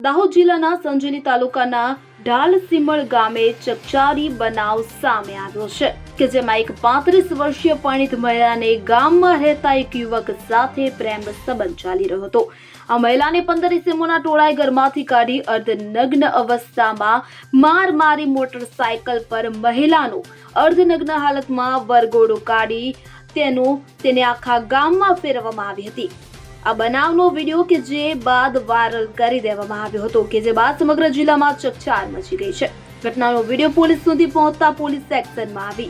દાહોદ જિલ્લાના સંજેલી તાલુકાના ઢાલસીમળ ગામે ચકચારી બનાવ સામે આવ્યો છે કે જેમાં એક 35 વર્ષીય પરિણીત મહિલાને ગામમાં રહેતા એક યુવક સાથે પ્રેમ સંબંધ ચાલી રહ્યો હતો। આ મહિલાને 15 ઇસમોના ટોળાએ ઘરમાંથી કાઢી અર્ધનગ્ન અવસ્થામાં માર મારી મોટરસાયકલ પર મહિલાનો અર્ધનગ્ન હાલતમાં વરઘોડો કાઢી તેને આખા ગામમાં ફેરવવામાં આવી હતી। આ બનાવનો વિડીયો કે જે બાદ વાયરલ કરી દેવામાં આવ્યો હતો કે જે બાદ સમગ્ર જિલ્લામાં ચકચાર મચી ગઈ છે। ઘટનાનો વિડીયો પોલીસ સુધી પહોંચતા પોલીસ એક્શનમાં આવી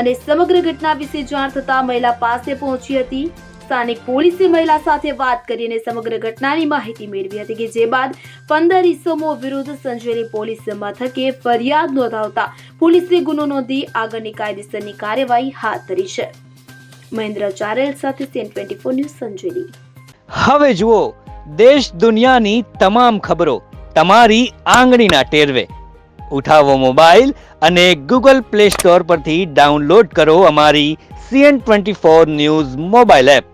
અને સમગ્ર ઘટના વિશે જાણ થતા મહિલા પાસે પહોંચી હતી। સ્થાનિક પોલીસે મહિલા સાથે વાત કરીને સમગ્ર ઘટનાની માહિતી મેળવી હતી કે જે બાદ 15 ઇસમો વિરુદ્ધ સંજેલી પોલીસ મથકે ફરિયાદ નોંધાવતા પોલીસે ગુનો નોંધી આગળની કાયદેસરની કાર્યવાહી હાથ ધરી છે। મહેન્દ્ર ચારેલ સાથે CN24 ન્યૂઝ સંજેલી। હવે જુઓ દેશ દુનિયાની તમામ ખબરો તમારી આંગળીના ટેરવે। ઉઠાવો મોબાઈલ અને ગૂગલ પ્લે સ્ટોર પરથી ડાઉનલોડ કરો અમારી CN24 ન્યૂઝ મોબાઈલ એપ।